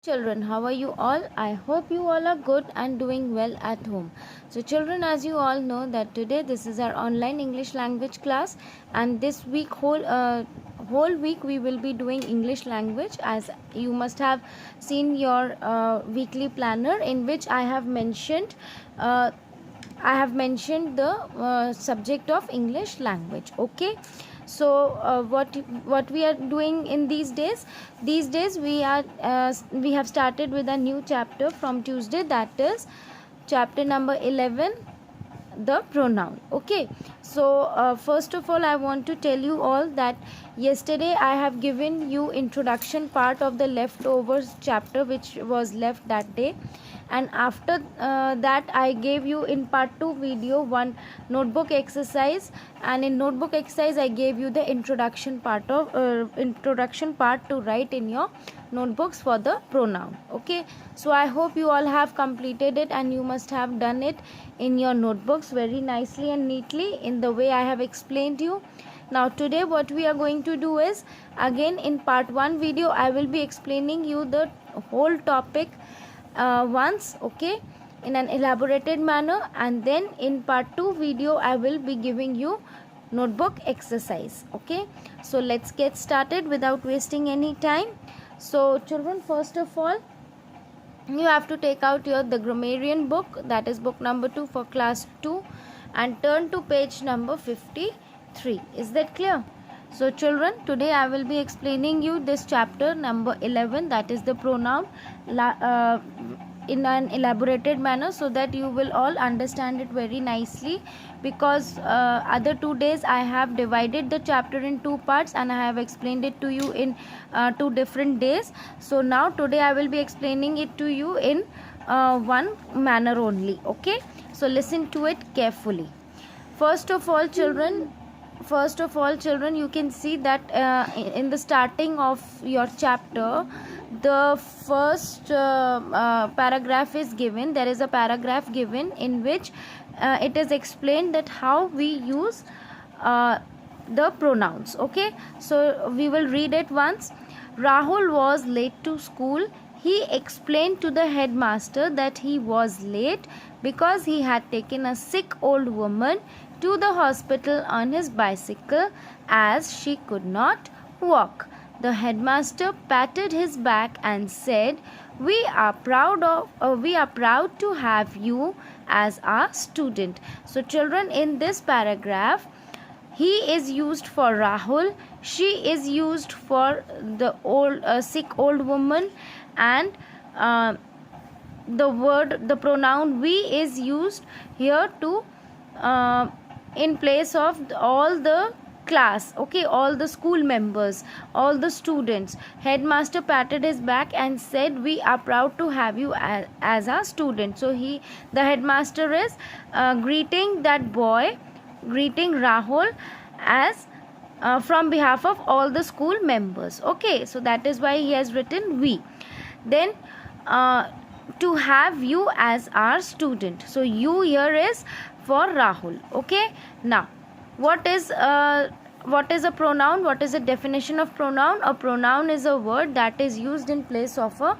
Children, how are you all? I hope you all are good and doing well at home. So children, as you all know that today this is our online English language class, and this week whole week we will be doing English language. As you must have seen your weekly planner, in which I have mentioned the subject of English language. Okay, so what we are doing in these days we have started with a new chapter from Tuesday, that is chapter number 11, the pronoun. Okay, so first of all I want to tell you all that yesterday I have given you introduction part of the leftovers chapter which was left that day, and after that I gave you in part 2 video one notebook exercise, and in notebook exercise I gave you the introduction part to write in your notebooks for the pronoun. Okay, so I hope you all have completed it and you must have done it in your notebooks very nicely and neatly in the way I have explained you. Now today what we are going to do is, again in part 1 video I will be explaining you the whole topic once, okay, in an elaborated manner, and then in part 2 video I will be giving you notebook exercise. Okay, so let's get started without wasting any time. So children, first of all you have to take out the grammarian book, that is book number 2 for class 2, and turn to page number 53. Is that clear? So children, today I will be explaining you this chapter number 11, that is the pronoun, in an elaborated manner, so that you will all understand it very nicely, because other 2 days I have divided the chapter in 2 parts and I have explained it to you in 2 different days. So now today I will be explaining it to you in one manner only. Okay, so listen to it carefully. First of all children, you can see that in the starting of your chapter the first paragraph is given. There is a paragraph given in which it is explained that how we use the pronouns. Okay, so we will read it once. Rahul was late to school. He explained to the headmaster that he was late because he had taken a sick old woman to the hospital on his bicycle, as she could not walk. The headmaster patted his back and said, "We are proud to have you as our student." So children, in this paragraph he is used for Rahul, she is used for the sick old woman, and the pronoun we is used here to in place of all the class, okay, all the school members, all the students. Headmaster patted his back and said, "We are proud to have you as our student." So the headmaster is greeting that boy, greeting Rahul as from behalf of all the school members. Okay, so that is why he has written we. Then to have you as our student, so you here is for Rahul. Okay, now what is a pronoun? What is the definition of pronoun? A pronoun is a word that is used in place of a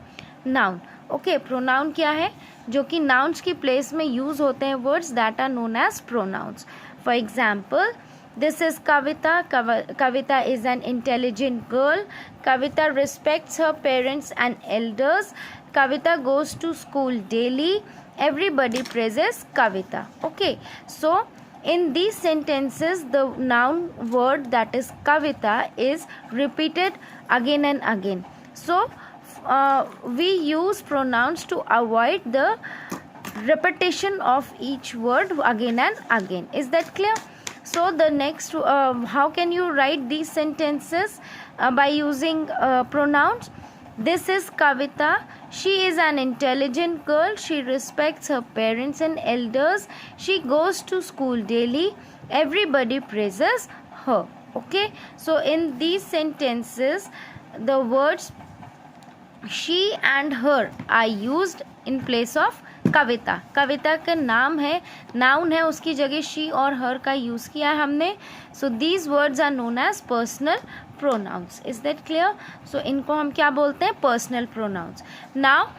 noun. Okay, pronoun क्या है? जो कि nouns की place में use होते हैं words that are known as pronouns. For example, this is Kavita. Kavita is an intelligent girl. Kavita respects her parents and elders. Kavita goes to school daily. Everybody praises Kavita. Okay, so in these sentences the noun word, that is Kavita, is repeated again and again. So we use pronouns to avoid the repetition of each word again and again. Is that clear? So the next, how can you write these sentences by using pronouns? This is Kavita. She is an intelligent girl. She respects her parents and elders. She goes to school daily. Everybody praises her. Okay, so in these sentences the words she and her are used in place of कविता. कविता का नाम है, noun है, उसकी जगह she और हर का use किया है हमने. So these words are known as personal pronouns. Is that clear? So इनको हम क्या बोलते हैं? Personal pronouns. Now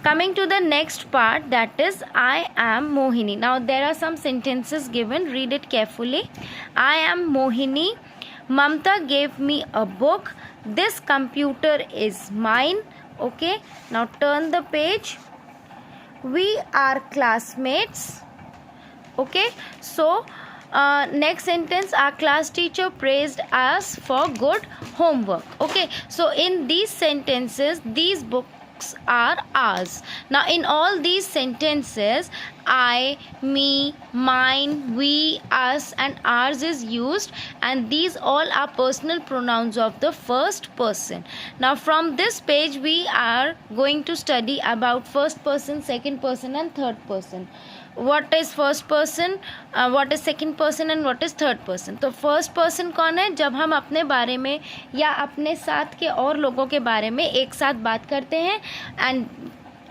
coming to the next part, that is I am Mohini. Now there are some sentences given, read it carefully. I am Mohini. Mamta gave me a book. This computer is mine. Okay, now turn the page. We are classmates. Okay, so next sentence, our class teacher praised us for good homework. Okay, so in these sentences, these books are ours. Now in all these sentences, I, me, mine, we, us and ours is used, and these all are personal pronouns of the first person. Now from this page we are going to study about first person, second person and third person. What is first person, what is second person and what is third person? तो first person कौन है? जब हम अपने बारे में या अपने साथ के और लोगों के बारे में एक साथ बात करते हैं, and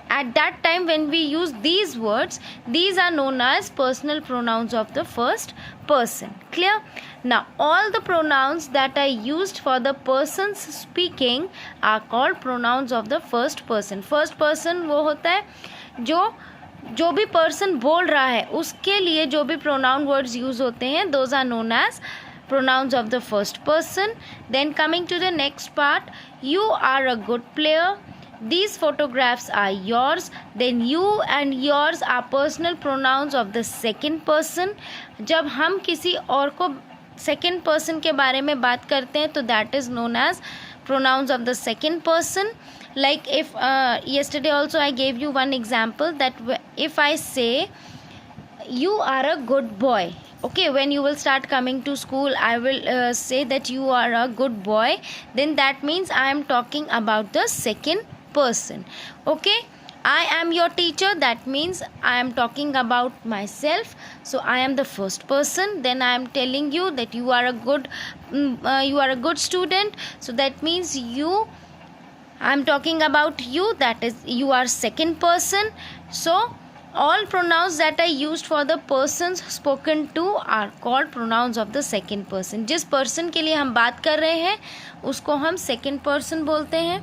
at that time when we use these words, these are known as personal pronouns of the first person. Clear? Now all the pronouns that are used for the persons speaking are called pronouns of the first person. First person वो होता है जो भी person बोल रहा है उसके लिए जो भी प्रोनाउन वर्ड्स यूज होते हैं, those are known as pronouns of the first person. Then coming to the next part, you are a good player. These photographs are yours. Then you and yours are personal pronouns of the second person. जब हम किसी और को second person के बारे में बात करते हैं तो that is known as pronouns of the second person. Like if yesterday also I gave you one example, that if I say you are a good boy, okay, when you will start coming to school, I will say that you are a good boy, then that means I am talking about the second person. Okay, I am your teacher, that means I am talking about myself, so I am the first person. Then I am telling you that you are a good student, so that means I am talking about you, that is you are second person. So all pronouns that are used for the persons spoken to are called pronouns of the second person. जिस person के लिए हम बात कर रहे हैं उसको हम second person बोलते हैं.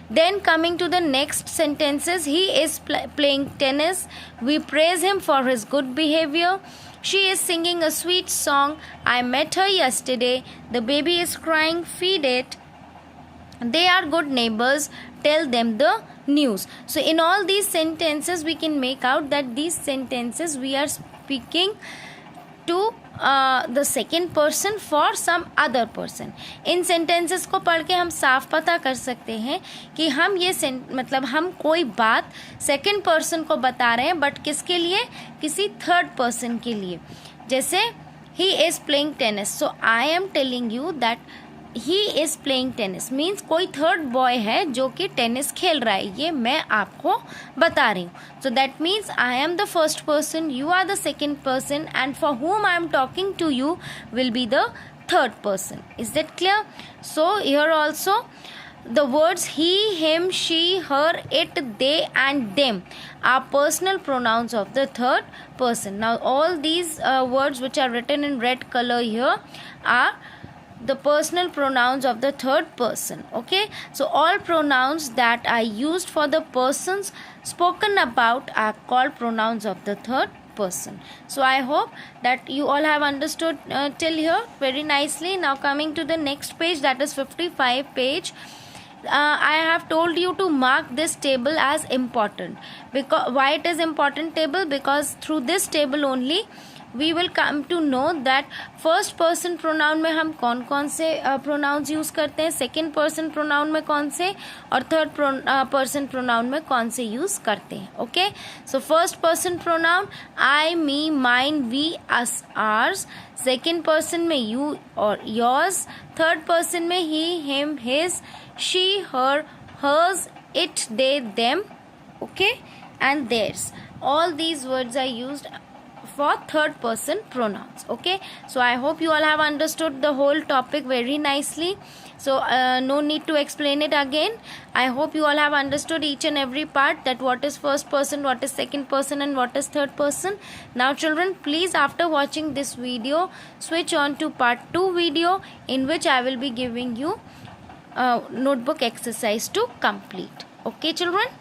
Then coming to the next sentences, he is playing tennis. We praise him for his good behavior. She is singing a sweet song. I met her yesterday. The baby is crying. Feed it. They are good neighbors. Tell them the news. So in all these sentences we can make out that these sentences we are speaking to the second person for some other person. In sentences को पढ़ के हम साफ पता कर सकते हैं कि हम ये मतलब हम कोई बात second person को बता रहे हैं, but किसके लिए? किसी third person के लिए. जैसे he is playing tennis, so I am telling you that he is playing tennis means कोई थर्ड बॉय है जो कि टेनिस खेल रहा है, ये मैं आपको बता रही हूँ. So that means I am the first person, you are the second person, and for whom I am talking to you will be the third person. Is that clear? So here also the words he, him, she, her, it, they and them are personal pronouns of the third person. Now all these words which are written in red color here are the personal pronouns of the third person. Okay, so all pronouns that are used for the persons spoken about are called pronouns of the third person. So I hope that you all have understood till here very nicely. Now coming to the next page, that is 55 page. I have told you to mark this table as important. Because why it is important table? Because through this table only we will come to know that first person pronoun में हम कौन कौन से pronouns use करते हैं, second person pronoun में कौन से, और third person pronoun में कौन से यूज़ करते हैं. Okay, so first person pronoun I, me, mine, we, us, ours. Second person में you और yours. Third person में he, him, his, she, her, hers, it, they, them. Okay, and theirs. All these words are used for third person pronouns. Okay, so I hope you all have understood the whole topic very nicely. So no need to explain it again. I hope you all have understood each and every part, that what is first person, what is second person, and what is third person. Now children, please, after watching this video, switch on to part 2 video, in which I will be giving you notebook exercise to complete. Okay children.